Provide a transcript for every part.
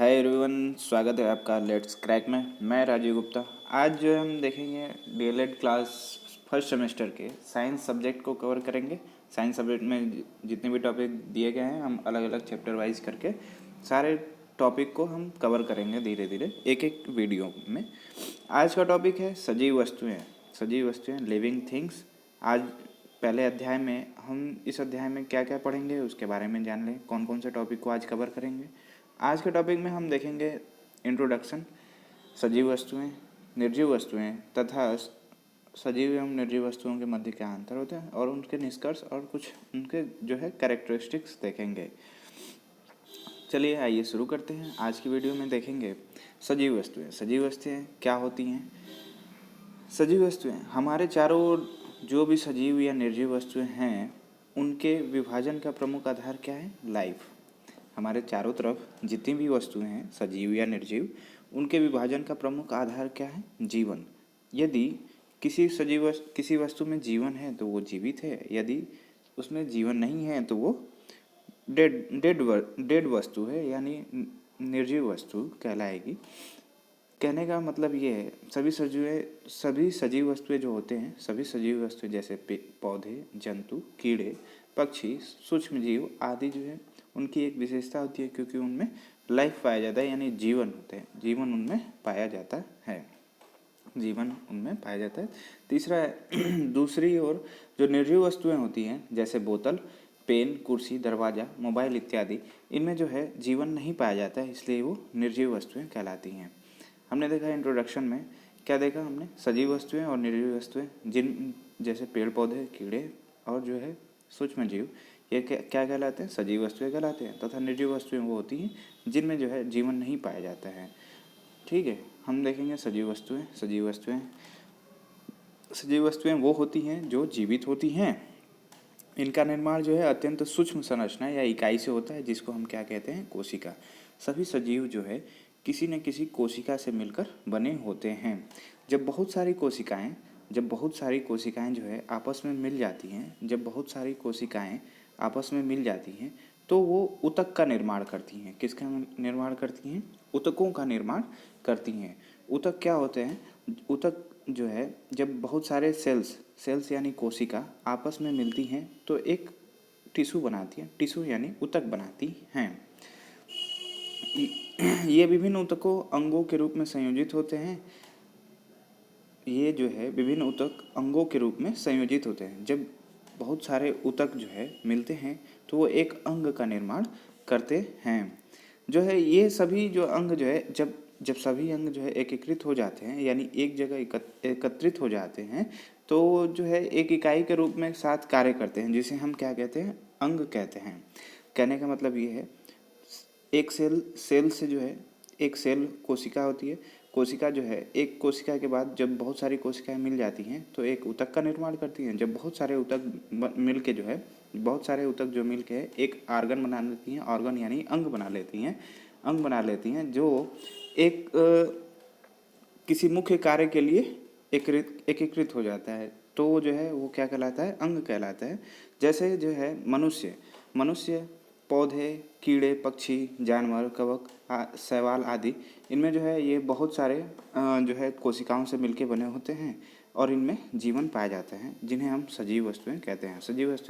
Hi everyone, स्वागत है आपका लेट्स क्रैक में। मैं राजीव गुप्ता। आज जो है हम देखेंगे डीएलएड क्लास फर्स्ट सेमेस्टर के साइंस सब्जेक्ट को कवर करेंगे। साइंस सब्जेक्ट में जितने भी टॉपिक दिए गए हैं हम अलग अलग चैप्टर वाइज करके सारे टॉपिक को हम कवर करेंगे धीरे धीरे एक एक वीडियो में। आज का टॉपिक है सजीव वस्तुएँ। सजीव वस्तुएँ, लिविंग थिंग्स। आज पहले अध्याय में हम इस अध्याय में क्या क्या पढ़ेंगे उसके बारे में जान लें। कौन कौन से टॉपिक को आज कवर करेंगे। आज के टॉपिक में हम देखेंगे इंट्रोडक्शन, सजीव वस्तुएं, निर्जीव वस्तुएं तथा सजीव एवं निर्जीव वस्तुओं के मध्य क्या अंतर होता है और उनके निष्कर्ष और कुछ उनके जो है कैरेक्टरिस्टिक्स देखेंगे। चलिए आइए शुरू करते हैं। आज की वीडियो में देखेंगे सजीव वस्तुएं। सजीव वस्तुएं क्या होती हैं। सजीव वस्तुएं हमारे चारों ओर जो भी सजीव या निर्जीव वस्तुएं हैं उनके विभाजन का प्रमुख आधार क्या है? लाइफ। हमारे चारों तरफ जितनी भी वस्तुएं हैं सजीव या निर्जीव, उनके विभाजन का प्रमुख आधार क्या है? जीवन। यदि किसी वस्तु में जीवन है तो वो जीवित है, यदि उसमें जीवन नहीं है तो वो डेड वस्तु है, यानी निर्जीव वस्तु कहलाएगी। कहने का मतलब ये है सभी सजीव वस्तुएं जो होते हैं, सभी सजीव वस्तुएं जैसे पौधे, जंतु, कीड़े, पक्षी, सूक्ष्म जीव आदि जो है उनकी एक विशेषता होती है क्योंकि उनमें लाइफ पाया जाता है, यानी जीवन होते हैं, जीवन उनमें पाया जाता है, जीवन उनमें पाया जाता है। तीसरा है दूसरी ओर जो निर्जीव वस्तुएं होती हैं जैसे बोतल, पेन, कुर्सी, दरवाज़ा, मोबाइल इत्यादि, इनमें जो है जीवन नहीं पाया जाता है, इसलिए वो निर्जीव वस्तुएं कहलाती हैं। हमने देखा इंट्रोडक्शन में क्या देखा हमने? सजीव वस्तुएं और निर्जीव वस्तुएं, जिन जैसे पेड़ पौधे, कीड़े और जो है सूक्ष्म जीव, ये क्या कहलाते हैं? सजीव वस्तुएं कहलाते हैं। तथा निर्जीव वस्तुएं वो होती हैं जिनमें जो है जीवन नहीं पाया जाता है। ठीक है, हम देखेंगे सजीव वस्तुएं। सजीव वस्तुएं वो होती हैं जो जीवित होती हैं। इनका निर्माण जो है अत्यंत सूक्ष्म संरचना या इकाई से होता है जिसको हम क्या कहते हैं? कोशिका। सभी सजीव जो है किसी न किसी कोशिका से मिलकर बने होते हैं। जब बहुत सारी कोशिकाएं जो है आपस में मिल जाती हैं, तो वो ऊतक का निर्माण करती हैं। किसका निर्माण करती हैं? ऊतकों का निर्माण करती हैं। ऊतक क्या होते हैं? ऊतक जो है जब बहुत सारे सेल्स यानी कोशिका आपस में मिलती हैं तो एक टिश्यू बनाती हैं, टिश्यू यानी ऊतक बनाती हैं। ये विभिन्न ऊतकों अंगों के रूप में संयोजित होते हैं। ये जो है विभिन्न ऊतक अंगों के रूप में संयोजित होते हैं। जब बहुत सारे ऊतक जो है मिलते हैं तो वो एक अंग का निर्माण करते हैं। जो है ये सभी जो अंग जो है जब सभी अंग जो है एकीकृत हो जाते हैं, यानी एक जगह एकत्रित हो जाते हैं, तो जो है एक इकाई के रूप में साथ कार्य करते हैं, जिसे हम क्या कहते हैं? अंग कहते हैं। कहने का मतलब ये है एक सेल से जो है एक सेल कोशिका होती है। कोशिका जो है एक कोशिका के बाद जब बहुत सारी कोशिकाएं मिल जाती हैं तो एक ऊतक का निर्माण करती हैं। जब बहुत सारे ऊतक मिल के जो मिल के एक ऑर्गन बना लेती हैं, ऑर्गन यानी अंग बना लेती हैं जो एक किसी मुख्य कार्य के लिए एकीकृत हो जाता है, तो जो है वो क्या कहलाता है? अंग कहलाता है। जैसे जो है मनुष्य, पौधे, कीड़े, पक्षी, जानवर, कवक, शैवाल आदि, इनमें जो है ये बहुत सारे जो है कोशिकाओं से मिलके बने होते हैं और इनमें जीवन पाया जाता है, जिन्हें हम सजीव वस्तुएं कहते हैं।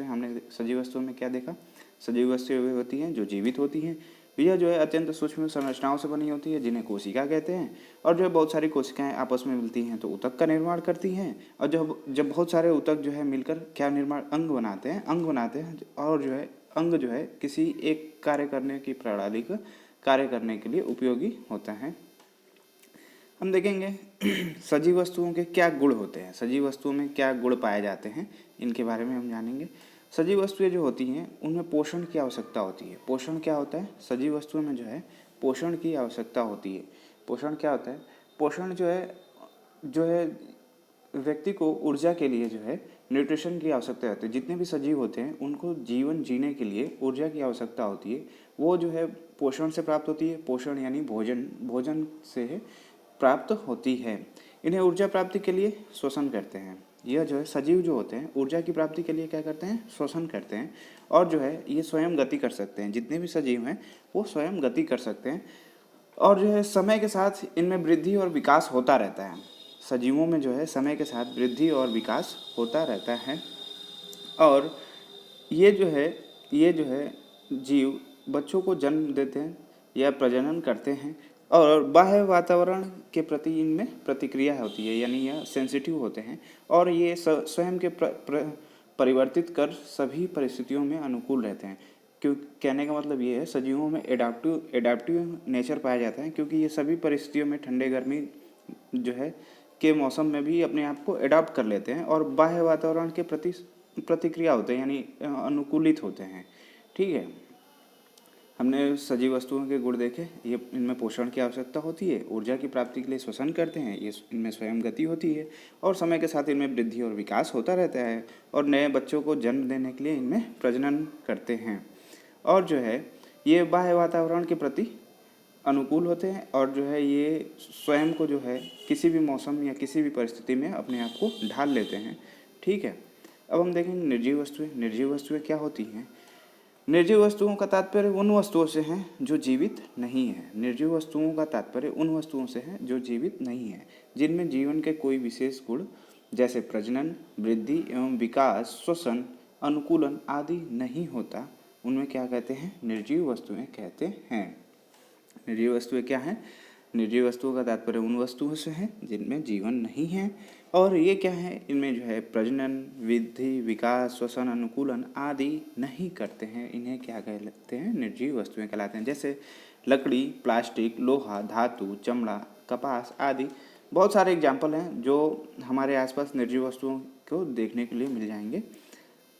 हमने सजीव वस्तुओं में क्या देखा? सजीव वस्तुएं वे होती हैं जो जीवित होती हैं। यह जो है अत्यंत सूक्ष्म संरचनाओं से बनी होती है जिन्हें कोशिका कहते हैं। और जो है बहुत सारी कोशिकाएं आपस में मिलती हैं तो ऊतक का निर्माण करती हैं। और जब बहुत सारे ऊतक जो है मिलकर क्या निर्माण? अंग बनाते हैं। और जो है अंग जो है किसी एक कार्य करने की प्रणाली का कार्य करने के लिए उपयोगी होता है। हम देखेंगे सजीव वस्तुओं के क्या गुण होते हैं, सजीव वस्तुओं में क्या गुण पाए जाते हैं, इनके बारे में हम जानेंगे। सजीव वस्तुएं जो होती हैं उनमें पोषण की आवश्यकता होती है। पोषण क्या होता है? सजीव वस्तुओं में जो है पोषण की आवश्यकता होती है। पोषण क्या होता है? पोषण जो है व्यक्ति को ऊर्जा के लिए जो है न्यूट्रिशन की आवश्यकता होती है। जितने भी सजीव होते हैं उनको जीवन जीने के लिए ऊर्जा की आवश्यकता होती है। वो जो है पोषण से प्राप्त होती है। पोषण यानी भोजन से प्राप्त होती है। इन्हें ऊर्जा प्राप्ति के लिए शोषण करते हैं। यह जो है सजीव जो होते हैं ऊर्जा की प्राप्ति के लिए क्या करते हैं? शोषण करते हैं। और जो है ये स्वयं गति कर सकते हैं। जितने भी सजीव हैं वो स्वयं गति कर सकते हैं। और जो है समय के साथ इनमें वृद्धि और विकास होता रहता है। सजीवों में जो है समय के साथ वृद्धि और विकास होता रहता है। और ये जो है जीव बच्चों को जन्म देते हैं या प्रजनन करते हैं, और बाह्य वातावरण के प्रति इनमें प्रतिक्रिया होती है, यानी यह सेंसिटिव होते हैं, और ये स्वयं के परिवर्तित कर सभी परिस्थितियों में अनुकूल रहते हैं। क्यों, कहने का मतलब ये है सजीवों में एडाप्टिव नेचर पाया जाता है, क्योंकि ये सभी परिस्थितियों में ठंडे गर्मी जो है के मौसम में भी अपने आप को एडाप्ट कर लेते हैं और बाह्य वातावरण के प्रति प्रतिक्रिया होते हैं, यानी अनुकूलित होते हैं। ठीक है, हमने सजीव वस्तुओं के गुण देखे। ये इनमें पोषण की आवश्यकता होती है, ऊर्जा की प्राप्ति के लिए श्वसन करते हैं, ये इनमें स्वयं गति होती है, और समय के साथ इनमें वृद्धि और विकास होता रहता है, और नए बच्चों को जन्म देने के लिए इनमें प्रजनन करते हैं। और जो है ये बाह्य वातावरण के प्रति अनुकूल होते हैं, और जो है ये स्वयं को जो है किसी भी मौसम या किसी भी परिस्थिति में अपने आप को ढाल लेते हैं। ठीक है, अब हम देखेंगे निर्जीव वस्तुएं। निर्जीव वस्तुएं क्या होती हैं? निर्जीव वस्तुओं का तात्पर्य उन वस्तुओं से है जो जीवित नहीं है। निर्जीव वस्तुओं का तात्पर्य उन वस्तुओं से है जो जीवित नहीं है, जिनमें जीवन के कोई विशेष गुण जैसे प्रजनन, वृद्धि एवं विकास, श्वसन, अनुकूलन आदि नहीं होता, उनमें क्या कहते हैं? निर्जीव वस्तुएं कहते हैं। निर्जीव वस्तुएं क्या हैं? निर्जीव वस्तुओं का तात्पर्य उन वस्तुओं से है जिनमें जीवन नहीं है, और ये क्या है? इनमें जो है प्रजनन, वृद्धि, विकास, श्वसन, अनुकूलन आदि नहीं करते हैं। इन्हें क्या कहते हैं? निर्जीव वस्तुएं कहलाते हैं। जैसे लकड़ी, प्लास्टिक, लोहा, धातु, चमड़ा, कपास आदि बहुत सारे एग्जाम्पल हैं जो हमारे आसपास निर्जीव वस्तुओं को देखने के लिए मिल जाएंगे।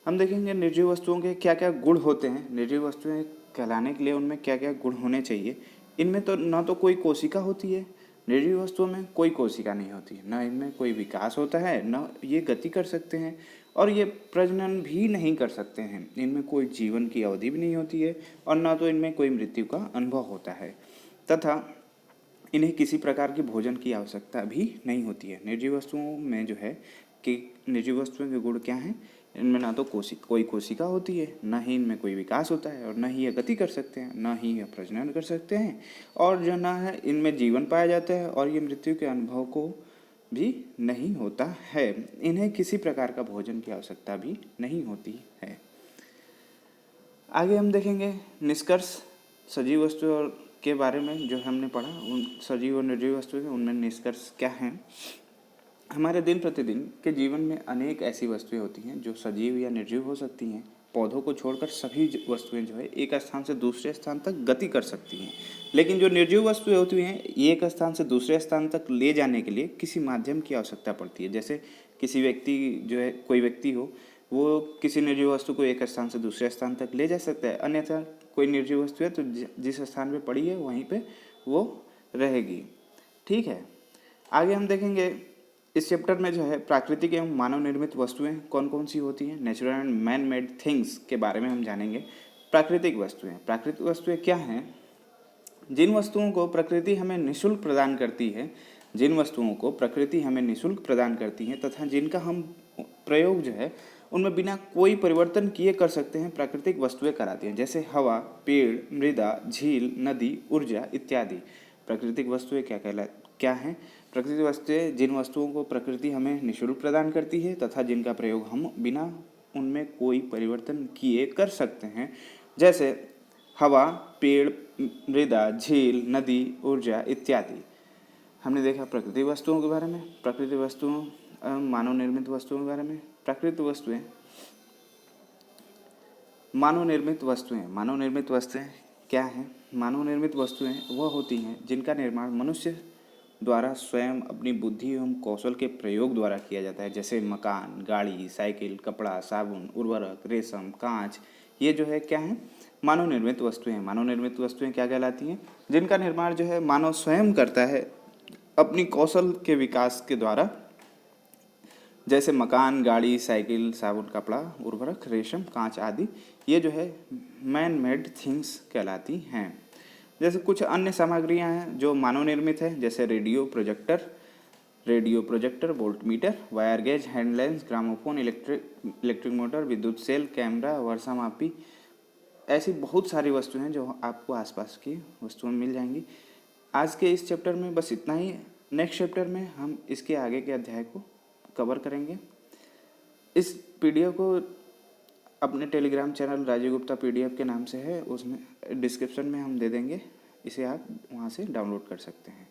हम देखेंगे निर्जीव वस्तुओं के क्या क्या गुण होते हैं। निर्जीव वस्तुएं कहलाने के लिए उनमें क्या क्या गुण होने चाहिए। इनमें तो ना तो कोई कोशिका होती है, निर्जीव वस्तुओं में कोई कोशिका नहीं होती, ना इनमें कोई विकास होता है, ना ये गति कर सकते हैं, और ये प्रजनन भी नहीं कर सकते हैं। इनमें कोई जीवन की अवधि भी नहीं होती है, और ना तो इनमें कोई मृत्यु का अनुभव होता है, तथा इन्हें किसी प्रकार की भोजन की आवश्यकता भी नहीं होती है। निर्जीव वस्तुओं में जो है कि निर्जीव वस्तुओं के गुण क्या हैं? इनमें ना तो कोई कोशिका होती है, ना ही इनमें कोई विकास होता है, और ना ही यह गति कर सकते हैं, ना ही यह प्रजनन कर सकते हैं, और जो ना है इनमें जीवन पाया जाता है, और ये मृत्यु के अनुभव को भी नहीं होता है। इन्हें किसी प्रकार का भोजन की आवश्यकता भी नहीं होती है। आगे हम देखेंगे निष्कर्ष सजीव वस्तुओं के बारे में जो हमने पढ़ा, उन सजीव और निर्जीव वस्तुओं के उनमें निष्कर्ष क्या हैं। हमारे दिन प्रतिदिन के जीवन में अनेक ऐसी वस्तुएं होती हैं जो सजीव या निर्जीव हो सकती हैं। पौधों को छोड़कर सभी वस्तुएं जो है एक स्थान से दूसरे स्थान तक गति कर सकती हैं, लेकिन जो निर्जीव वस्तुएं होती हैं ये एक स्थान से दूसरे स्थान तक ले जाने के लिए किसी माध्यम की आवश्यकता पड़ती है। जैसे किसी व्यक्ति जो है, कोई व्यक्ति हो, वो किसी निर्जीव वस्तु को एक स्थान से दूसरे स्थान तक ले जा सकता है, अन्यथा कोई निर्जीव वस्तु है तो जिस स्थान पे पड़ी है वहीं पे वो रहेगी। ठीक है, आगे हम देखेंगे इस चैप्टर में जो है प्राकृतिक एवं मानव निर्मित वस्तुएं कौन कौन सी होती हैं, natural and man made things के बारे में हम जानेंगे। प्राकृतिक वस्तुएं क्या हैं? जिन वस्तुओं को प्रकृति हमें निःशुल्क प्रदान करती है, तथा जिनका हम प्रयोग जो है उनमें बिना कोई परिवर्तन किए कर सकते हैं, प्राकृतिक वस्तुएं कहलाती हैं। जैसे हवा, पेड़, मृदा, झील, नदी, ऊर्जा इत्यादि। प्राकृतिक वस्तुएं क्या हैं? प्राकृतिक वस्तुएं जिन वस्तुओं को प्रकृति हमें निःशुल्क प्रदान करती है तथा जिनका प्रयोग हम बिना उनमें कोई परिवर्तन किए कर सकते हैं। जैसे हवा, पेड़, मृदा, झील, नदी, ऊर्जा इत्यादि। हमने देखा प्राकृतिक वस्तुओं के बारे में, प्राकृतिक वस्तुओं मानव निर्मित वस्तुओं के बारे में। प्राकृतिक वस्तुएं मानव निर्मित वस्तुएं क्या हैं? मानव निर्मित वस्तुएं वह होती हैं जिनका निर्माण मनुष्य द्वारा स्वयं अपनी बुद्धि एवं कौशल के प्रयोग द्वारा किया जाता है। जैसे मकान, गाड़ी, साइकिल, कपड़ा, साबुन, उर्वरक, रेशम, कांच, ये जो है क्या है? मानव निर्मित वस्तुएं। मानव निर्मित वस्तुएं क्या कहलाती हैं? जिनका निर्माण जो है मानव स्वयं करता है अपनी कौशल के विकास के द्वारा। जैसे मकान, गाड़ी, साइकिल, साबुन, कपड़ा, उर्वरक, रेशम, कांच आदि, ये जो है मैन मेड थिंग्स कहलाती हैं। जैसे कुछ अन्य सामग्रियां हैं जो मानव निर्मित है, जैसे radio projector, voltmeter, wire gauge, hand lens, gramophone, electric motor, विद्युत सेल, कैमरा, वर्षामापी। ऐसी बहुत सारी वस्तुएं हैं जो आपको आसपास की वस्तुएं मिल जाएंगी। आज के इस चैप्टर में बस इतना ही। नेक्स्ट चैप्टर में हम इसके आगे के अध्याय को कवर करेंगे। इस पीडीएफ को अपने Telegram channel Rajiv Gupta PDF के नाम से है, उसमें डिस्क्रिप्शन में हम दे देंगे, इसे आप वहाँ से डाउनलोड कर सकते हैं।